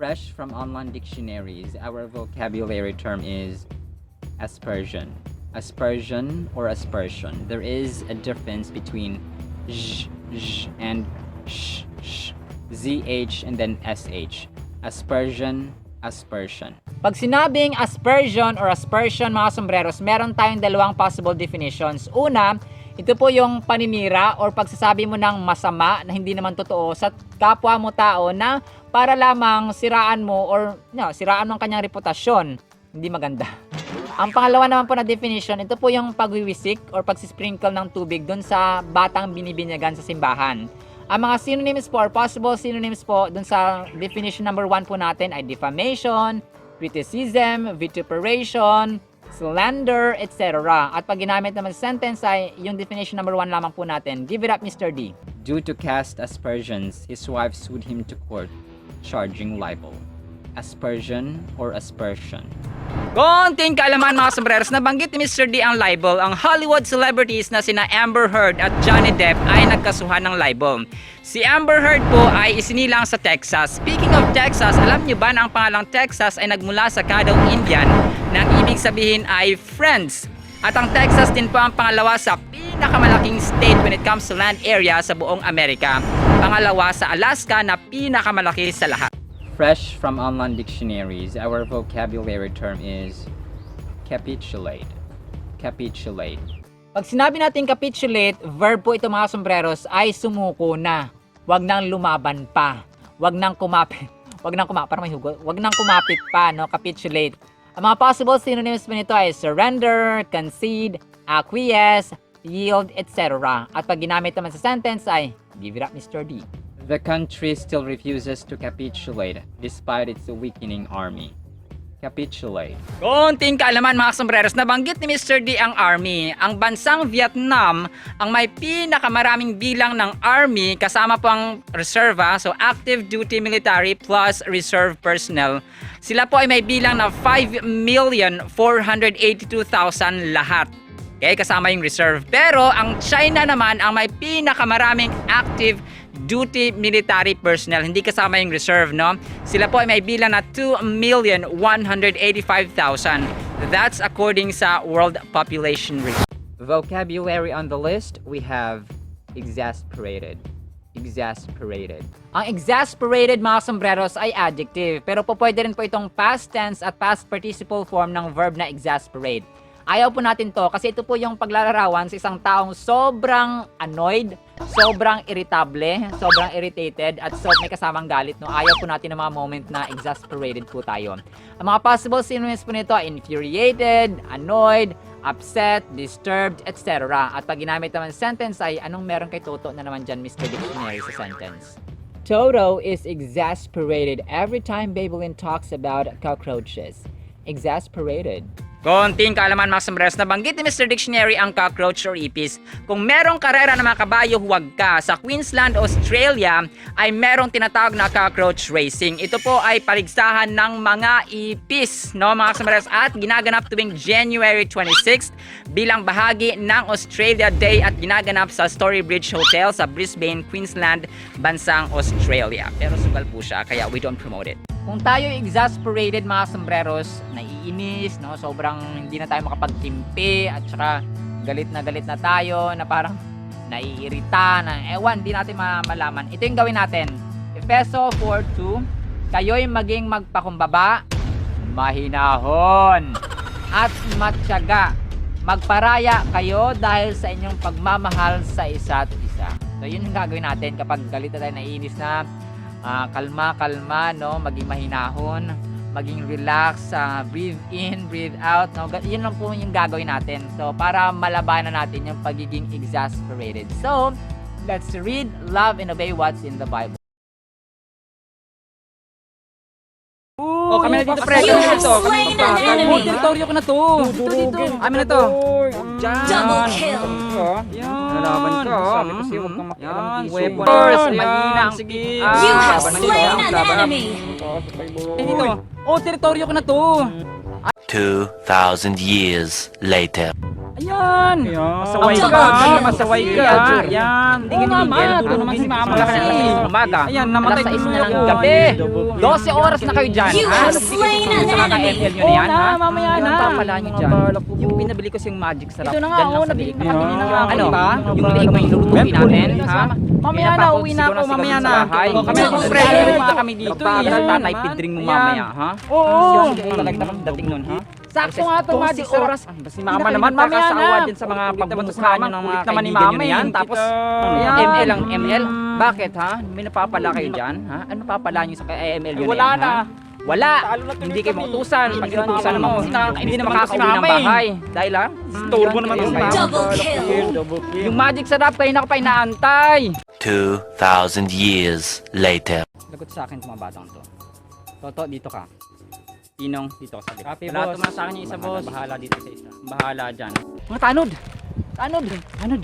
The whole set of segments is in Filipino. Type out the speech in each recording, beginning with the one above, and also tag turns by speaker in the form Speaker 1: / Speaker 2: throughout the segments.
Speaker 1: Fresh from online dictionaries, our vocabulary term is aspersion. Aspersion or aspersion. There is a difference between and sh, zh and then sh. Aspersion, aspersion.
Speaker 2: Pag sinabing aspersion or aspersion mga sombreros, meron tayong dalawang possible definitions. Una, ito po yung paninira or pagsasabi mo ng masama na hindi naman totoo sa kapwa mo tao na para lamang siraan mo or siraan mo ang kanyang reputasyon. Hindi maganda. Ang pangalawa naman po na definition, ito po yung pagwiwisik or pagsisprinkle ng tubig dun sa batang binibinyagan sa simbahan. Ang mga synonyms po or possible synonyms po dun sa definition number 1 po natin ay defamation, criticism, vituperation, slander, etc. At pag ginamit naman sa sentence ay yung definition number 1 lamang po natin. Give it up, Mr. D.
Speaker 1: Due to cast aspersions, his wife sued him to court, charging libel. Aspersion or aspersion.
Speaker 2: Konting kaalaman mga sombreros, nabanggit ni Mr. D ang libel. Ang Hollywood celebrities na sina Amber Heard at Johnny Depp ay nagkasuhan ng libel. Si Amber Heard po ay isinilang sa Texas. Speaking of Texas, alam niyo ba na ang pangalang Texas ay nagmula sa Caddo Indian na ang ibig sabihin ay friends. At ang Texas din po ang pangalawa sa pinakamalaking state when it comes to land area sa buong Amerika. Pangalawa sa Alaska na pinakamalaki sa lahat.
Speaker 1: Fresh from online dictionaries, our vocabulary term is capitulate. Capitulate.
Speaker 2: Pag sinabi natin capitulate, verb po ito mga sombreros ay sumuko na. Huwag nang lumaban pa. Huwag nang kumapit. Parang may hugot. Huwag nang kumapit pa, no? Capitulate. Ang mga possible synonyms po nito ay surrender, concede, acquiesce, yield, etc. At pag ginamit naman sa sentence ay give it up, Mr. D.
Speaker 1: The country still refuses to capitulate despite its weakening army. Capitulate.
Speaker 2: Konting kaalaman mga sombreros, nabanggit ni Mr. D ang army. Ang bansang Vietnam ang may pinakamaraming bilang ng army kasama po ang reserva, so active duty military plus reserve personnel. Sila po ay may bilang na 5,482,000 lahat. Okay, kasama yung reserve. Pero ang China naman ang may pinakamaraming active duty military personnel, hindi kasama yung reserve, no? Sila po ay may bilang na 2,185,000. That's according sa World Population Rate.
Speaker 1: Vocabulary on the list, we have exasperated. Exasperated.
Speaker 2: Ang exasperated mga sombreros ay adjective, pero po pwede rin po itong past tense at past participle form ng verb na exasperate. Ayaw po natin to kasi ito po yung paglalarawan sa isang taong sobrang annoyed, sobrang irritable, sobrang irritated, at may kasamang galit. No? Ayaw po natin ng mga moment na exasperated po tayo. Ang mga possible synonyms po nito ay infuriated, annoyed, upset, disturbed, etc. At pag ginamit naman sa sentence ay anong meron kay Toto na naman dyan, Mr. Dictionary, sa sentence? Toto is exasperated every time Babylin talks about cockroaches. Exasperated. Konting kaalaman mga sombreros, nabanggit ni Mr. Dictionary ang cockroach or ipis. Kung merong karera ng mga kabayo, huwag ka. Sa Queensland, Australia, ay merong tinatawag na cockroach racing. Ito po ay paligsahan ng mga ipis, no mga sombreros, at ginaganap tuwing January 26 bilang bahagi ng Australia Day at ginaganap sa Storybridge Hotel sa Brisbane, Queensland, bansang Australia. Pero sugal po siya, kaya we don't promote it. Kung tayo exasperated mga sombreros, naiinis, no? Sobrang hindi na tayo makapagtimpi at saka galit na tayo na parang naiirita na ewan, hindi natin malaman. Ito yung gawin natin. Efeso 4:2, kayo'y maging magpakumbaba, mahinahon at matyaga. Magparaya kayo dahil sa inyong pagmamahal sa isa't isa. So yun yung gagawin natin kapag galit na tayo, naiinis na. Kalma, no? Maging mahinahon, maging relax, breathe in, breathe out, no? Yun lang po yung gagawin natin. So, para malabanan natin yung pagiging exasperated. So, let's read, love, and obey what's in the Bible. Oh, kami na dito, pre. Kami na dito. Territoryo ko na to. Kami na to.
Speaker 3: Double kill.
Speaker 1: Nalaban ka.
Speaker 4: Sabi kasi huwag kang makialam dito.
Speaker 1: Weapons. Maginang. Sige.
Speaker 3: You have slain an enemy.
Speaker 2: Dito. Oh, teritoryo ko na to.
Speaker 5: 2,000 years later.
Speaker 4: Ayan. Masaway
Speaker 3: Double
Speaker 4: ka.
Speaker 3: kill.
Speaker 4: Masaway ka.
Speaker 2: Ayan.
Speaker 4: Ayan.
Speaker 2: Hindi ka nigigil. Tulog
Speaker 4: naman
Speaker 2: si mama
Speaker 4: kasi.
Speaker 2: kasi umaga.
Speaker 4: Ayan, namatay
Speaker 2: Alas 6
Speaker 4: tuloy
Speaker 2: na ng
Speaker 4: ako.
Speaker 2: gabi. 12 oras na kayo dyan.
Speaker 3: You
Speaker 2: ha?
Speaker 3: have
Speaker 2: Hindi
Speaker 3: slain
Speaker 2: kayo
Speaker 3: an
Speaker 2: sa mga
Speaker 3: enemy.
Speaker 2: ML nyo na yan,
Speaker 4: Oo
Speaker 2: ha?
Speaker 4: na, mamaya
Speaker 2: Yung
Speaker 4: na.
Speaker 2: papala nyo
Speaker 4: Mga
Speaker 2: dyan.
Speaker 4: balak po.
Speaker 2: Yung pinabili ko yung magic sarap.
Speaker 4: Ito na nga,
Speaker 2: Dyan lang
Speaker 4: oh,
Speaker 2: sa
Speaker 4: nabili
Speaker 2: liig.
Speaker 4: ko na kanina nga.
Speaker 2: Ano?
Speaker 4: Diba?
Speaker 2: Yung liig mo yung lulutuin natin, ha?
Speaker 4: Mamaya na, uwi na ako, mamaya na.
Speaker 2: Kami
Speaker 3: Double
Speaker 2: pre,
Speaker 3: kill.
Speaker 2: punta kami dito.
Speaker 4: Ayan,
Speaker 2: Tatay
Speaker 4: naman.
Speaker 2: pidring mo
Speaker 4: Ayan.
Speaker 2: mamaya, ha?
Speaker 4: Oo.
Speaker 2: Talaga naman dating nun, ha?
Speaker 4: Sakto nga itong magic oras.
Speaker 2: Si mama naman mamaya dyan sa mga pagmumukha nyo ng mga
Speaker 4: naman ni
Speaker 2: kaibigan nyo
Speaker 4: mama
Speaker 2: na yan.
Speaker 4: eh.
Speaker 2: Tapos,
Speaker 4: Ayan.
Speaker 2: ML ang ML. Bakit, ha? May napapala kayo dyan, ha? Ano napapala nyo sa ML yun
Speaker 4: Wala
Speaker 2: yan,
Speaker 4: na.
Speaker 2: ha? Wala.
Speaker 4: Talo na tuloy
Speaker 2: Hindi kayo
Speaker 4: kami.
Speaker 2: mautusan. Pag inutusan mo, hindi na
Speaker 4: naman
Speaker 2: makakauwi
Speaker 4: si
Speaker 2: ng
Speaker 4: mama eh.
Speaker 2: bahay. Dahil, ha?
Speaker 4: Turbo naman
Speaker 2: Ayun,
Speaker 4: to.
Speaker 2: kayo.
Speaker 3: Double kill.
Speaker 4: Double kill.
Speaker 2: Yung magic sarap, kayo na ko pa inaantay.
Speaker 5: 2,000 years later.
Speaker 2: Lagot sa akin itong mga batang to. Toto, dito ka. Tinong, dito ka sa likod.
Speaker 4: Copy,
Speaker 2: Wala
Speaker 4: boss.
Speaker 2: tumasa sa akin yung isa, boss. Bahala dito sa isa. Bahala dyan. Mga tanod! Tanod! Tanod!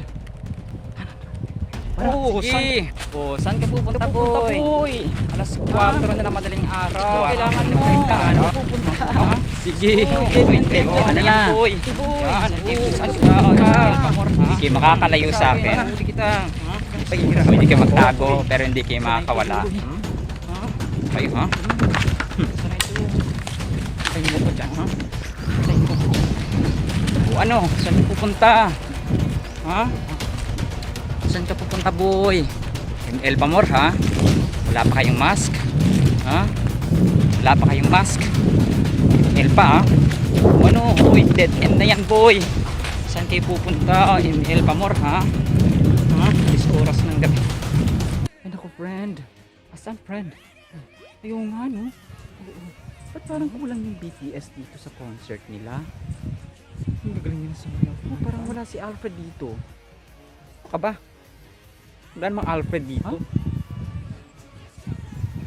Speaker 4: Oo,
Speaker 2: Sige! Saan ka pupunta, boy?
Speaker 4: boy.
Speaker 2: Alas 4 na ng madaling araw.
Speaker 4: Kailangan mo.
Speaker 2: Ano? Ha? Sige! Wait, ano yan, boy? Yan, saan ka? Sige, makakalayo sa akin.
Speaker 4: Huli kita.
Speaker 2: Pwede kayo magtago, pero hindi kayo makakawala. Kayo, ha? Kayo mo ko dyan, ha? Kayo mo. O ano? Saan niyo pupunta? Ha? Saan ka pupunta, boy? ML pa more, ha? Wala pa kayong mask? Ha? Wala pa kayong mask? ML pa, ha? O ano? Uy, dead end na yan, boy. Saan kayo pupunta? ML pa more, ha? Ha? 10 oras ng gabi. Ay, naku, friend. Asan, friend? Ayaw nga, no? Ba't parang kulang yung BTS dito sa concert nila? Ang gagaling nila sa mga. Oh, parang wala si Alfred dito. Ano ka ba? Wala namang Alfred dito.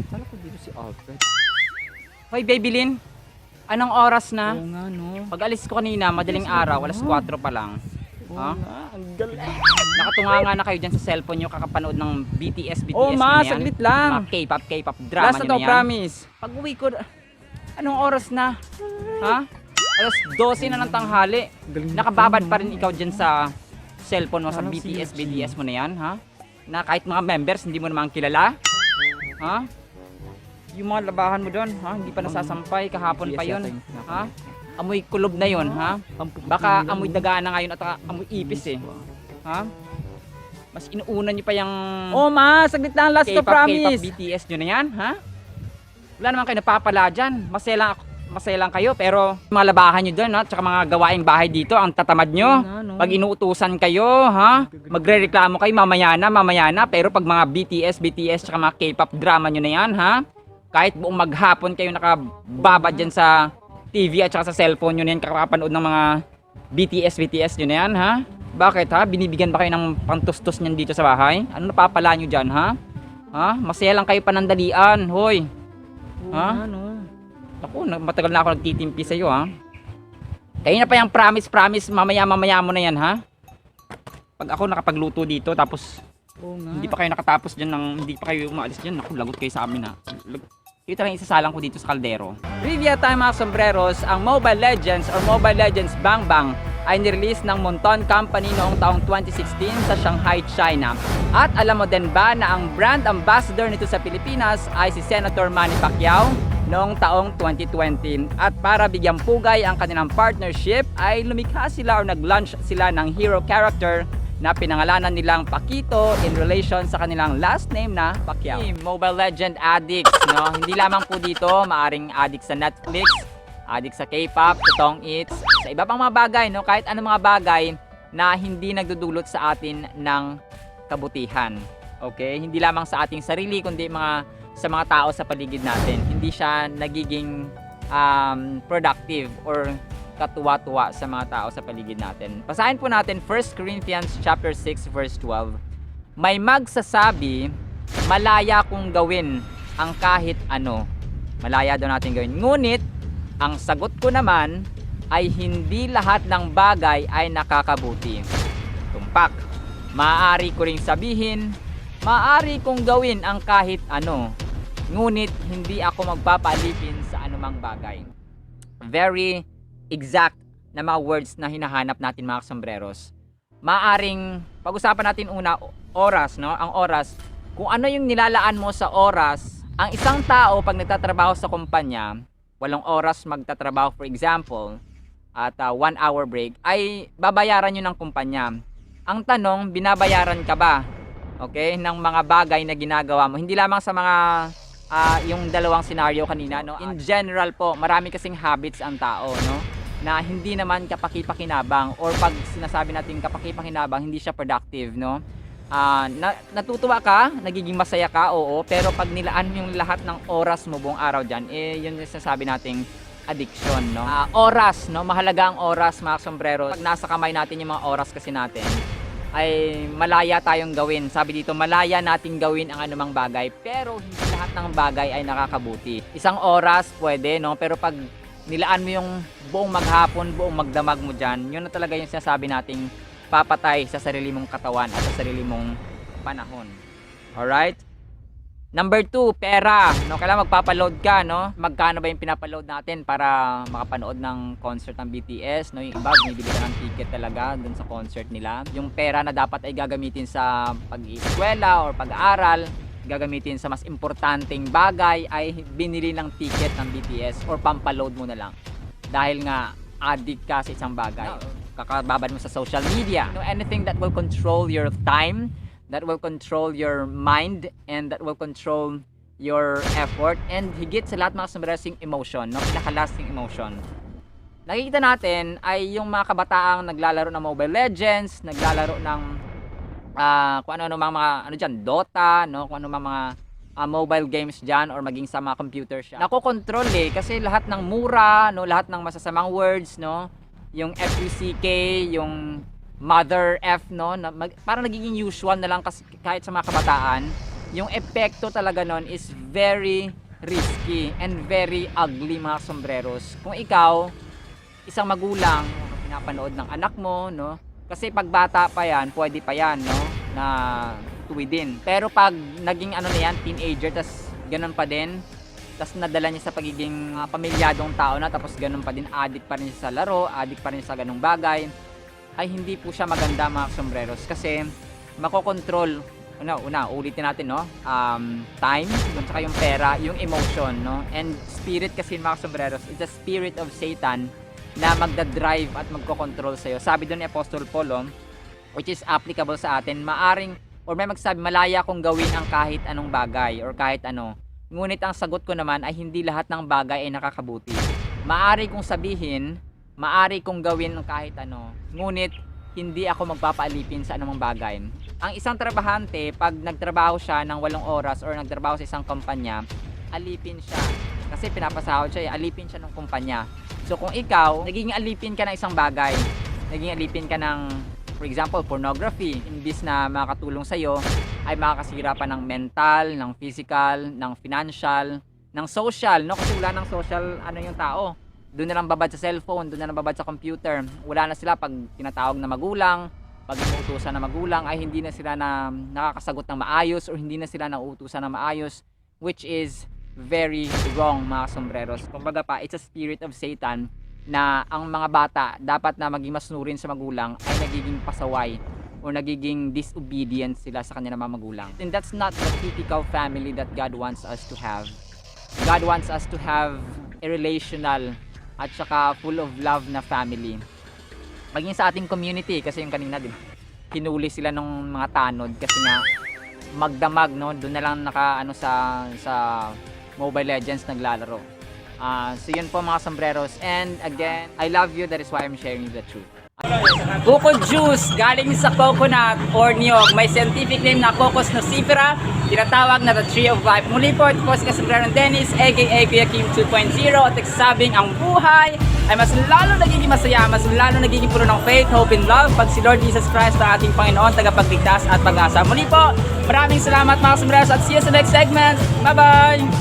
Speaker 2: Kala ko dito si Alfred. Hoy, Babylin! Anong oras na?
Speaker 4: Oo nga, no.
Speaker 2: Pag alis ko kanina, madaling araw, alas 4 pa lang. Ha?
Speaker 4: Ang galing.
Speaker 2: Nakatunga nga na kayo dyan sa cellphone nyo kakapanood ng BTS
Speaker 4: Oh,
Speaker 2: nyo
Speaker 4: ma,
Speaker 2: na yan.
Speaker 4: saglit lang.
Speaker 2: Mga K-pop drama
Speaker 4: Last na
Speaker 2: nyo
Speaker 4: to,
Speaker 2: na yan.
Speaker 4: promise.
Speaker 2: Pag uwi ko, anong oras na? Ha? Alas 12 na ng tanghali. Nakababad pa rin ikaw dyan sa cellphone mo sa
Speaker 4: Parang
Speaker 2: BTS mo na yan, ha? Na kahit mga members, hindi mo naman kilala? Ha? Yung mga labahan mo doon, ha? Hindi pa nasasampay, kahapon pa yun. Ha? Amoy kulob na yun, ha? Baka amoy daga na ngayon at amoy ipis eh. Ha? Mas inuuna nyo pa yung
Speaker 4: Oh, ma, saglit lang. Last to,
Speaker 2: K-pop
Speaker 4: promise.
Speaker 2: BTS nyo na yan, ha? Wala naman kayo napapala dyan. Masaya lang kayo, pero mga labahan nyo doon, ha? Tsaka mga gawaing bahay dito, ang tatamad nyo. Pag inuutusan kayo, ha? Magre-reklamo kayo mamaya na, pero pag mga BTS, tsaka mga K-pop drama nyo na yan, ha? Kahit buong maghapon kayo nakababad dyan sa TV at saka sa cellphone nyo na yan, kakapanood ng mga BTS nyo na yan, ha? Bakit, ha? Binibigyan ba kayo ng pantustos nyan dito sa bahay? Ano napapala nyo dyan, ha? Ha? Masaya lang kayo panandalian, hoy. Ha?
Speaker 4: Ano?
Speaker 2: Ako, matagal na ako nagtitimpi sa'yo, ha? Kayo na pa yung promise, mamaya mo na yan, ha? Pag ako nakapagluto dito, tapos
Speaker 4: Oo nga.
Speaker 2: hindi pa kayo nakatapos dyan, hindi pa kayo umaalis dyan, naku, lagot kayo sa amin, ha? Ito talagang isasalang ko dito sa kaldero. Trivia time mga sombreros, ang Mobile Legends or Mobile Legends Bang Bang ay nirelease ng Monton Company noong taong 2016 sa Shanghai, China. At alam mo din ba na ang brand ambassador nito sa Pilipinas ay si Senator Manny Pacquiao noong taong 2020. At para bigyang pugay ang kanilang partnership ay lumikha sila o nag-launch sila ng hero character na pinangalanan nilang Paquito in relation sa kanilang last name na Pacquiao. Mobile Legend addicts, no? Hindi lamang po dito, maaring addict sa Netflix, addict sa K-pop, totoong eats, sa iba pang mga bagay, no? Kahit anong mga bagay na hindi nagdudulot sa atin ng kabutihan. Okay? Hindi lamang sa ating sarili, kundi sa mga tao sa paligid natin. Hindi siya nagiging productive or katuwa-tuwa sa mga tao sa paligid natin. Basahin po natin 1 Corinthians chapter 6 verse 12. May magsasabi, malaya kong gawin ang kahit ano. Malaya daw natin gawin. Ngunit, ang sagot ko naman ay hindi lahat ng bagay ay nakakabuti. Tumpak. Maaari ko ring sabihin, maaari kong gawin ang kahit ano. Ngunit, hindi ako magpapalipin sa anumang bagay. Very exact na mga words na hinahanap natin mga sombreros. Maaring pag-usapan natin una oras, no? Ang oras, kung ano yung nilalaan mo sa oras. Ang isang tao pag nagtatrabaho sa kumpanya, 8 oras magtatrabaho for example, at 1 hour break, ay babayaran nyo ng kumpanya. Ang tanong, binabayaran ka ba? Okay, ng mga bagay na ginagawa mo. Hindi lamang sa mga yung dalawang scenario kanina, no? In general po, marami kasing habits ang tao, no? Na hindi naman kapaki-pakinabang, or pag sinasabi natin kapaki-pakinabang, hindi siya productive, no? Natutuwa ka, nagiging masaya ka, oo, pero pag nilaan mo yung lahat ng oras mo buong araw dyan, yun yung sinasabi nating addiction, no? Oras, no? Mahalaga ang oras, mga sombreros. Pag nasa kamay natin yung mga oras kasi natin, ay malaya tayong gawin. Sabi dito, malaya nating gawin ang anumang bagay, pero hindi lahat ng bagay ay nakakabuti. Isang oras pwede, no? Pero pag nilaan mo yung buong maghapon, buong magdamag mo dyan, yun na talaga yung sinasabi nating papatay sa sarili mong katawan at sa sarili mong panahon. Alright? Number 2, pera. No, kailangan magpapaload ka, no? Magkano ba yung pinapaload natin para makapanood ng concert ng BTS, no? Yung iba, bumibili ka ng ticket talaga dun sa concert nila. Yung pera na dapat ay gagamitin sa pag-ieskwela or pag-aaral, gagamitin sa mas importanteng bagay, ay binili ng ticket ng BTS or pampaload mo na lang. Dahil nga, addict ka sa isang bagay. Kakababad mo sa social media. You know, anything that will control your time, that will control your mind, and that will control your effort, and higit sa lahat mga sombreros yung emotion, no? Pinakalasting emotion. Nakikita natin ay yung mga kabataang naglalaro ng Mobile Legends, naglalaro ng kung ano mga dyan, Dota, no? Kung ano mga mobile games dyan, or maging sa mga computer siya. Nakokontrol kasi lahat ng mura, no? Lahat ng masasamang words, no? Yung FUCK, yung Mother F, no? Parang nagiging usual na lang kasi kahit sa mga kabataan. Yung epekto talaga nun is very risky and very ugly, mga sombreros. Kung ikaw, isang magulang, pinapanood ng anak mo, no? Kasi pag bata pa yan, pwede pa yan, no? Na tuwidin. Pero pag naging ano na yan, teenager, tas ganun pa din, tas nadala niya sa pagiging pamilyadong tao na, tapos ganun pa din, addict pa rin siya sa laro, addict pa rin sa ganung bagay, ay hindi po siya maganda, mga sombreros, kasi makokontrol, ulitin natin, no? Time, at saka yung pera, yung emotion, no? And spirit kasi, mga sombreros, it's a spirit of Satan na magdadrive at magkokontrol sa'yo. Sabi doon ni Apostol Paul, which is applicable sa atin, maaring, or may magsabi, malaya kong gawin ang kahit anong bagay, or kahit ano. Ngunit ang sagot ko naman ay hindi lahat ng bagay ay nakakabuti. Maari kong sabihin, maari kong gawin ng kahit ano, ngunit hindi ako magpapaalipin sa anumang bagay. Ang isang trabahante, pag nagtrabaho siya ng 8 oras or nagtrabaho sa isang kumpanya, alipin siya. Kasi pinapasahod siya, alipin siya ng kumpanya. So kung ikaw, naging alipin ka ng isang bagay, naging alipin ka ng, for example, pornography, imbis na makakatulong sa'yo, ay makakasira pa ng mental, ng physical, ng financial, ng social, no? Kasi wala ng social, yung tao. Doon na lang babad sa cellphone, doon na lang babad sa computer. Wala na sila pag tinatawag na magulang, pag inuutusan na magulang, ay hindi na sila na nakakasagot ng maayos, or hindi na sila nauutusan ng maayos, which is very wrong, mga sombreros. Kumbaga pa, it's a spirit of Satan na ang mga bata dapat na maging masunurin sa magulang ay nagiging pasaway o nagiging disobedient sila sa kanilang mga magulang. And that's not the typical family that God wants us to have. God wants us to have a relational at saka full of love na family. Maging sa ating community, kasi yung kanina, di ba, hinuli sila ng mga tanod kasi nga magdamag, no? Doon na lang sa Mobile Legends naglalaro. So yun po, mga sombreros. And again, I love you, that is why I'm sharing the truth. Buko juice galing sa coconut or niyog. May scientific name na Cocos nocifera, tinatawag na the tree of life. Muli po, ito po si Sombrero Dennis, aka Kuya Kim 2.0, at nagsasabing ang buhay ay mas lalo nagiging masaya, mas lalo nagiging puno ng faith, hope, and love pag si Lord Jesus Christ ang ating Panginoon, tagapagligtas at pag-asa. Muli po, maraming salamat, mga sombreros, at see you sa next segment. Bye-bye!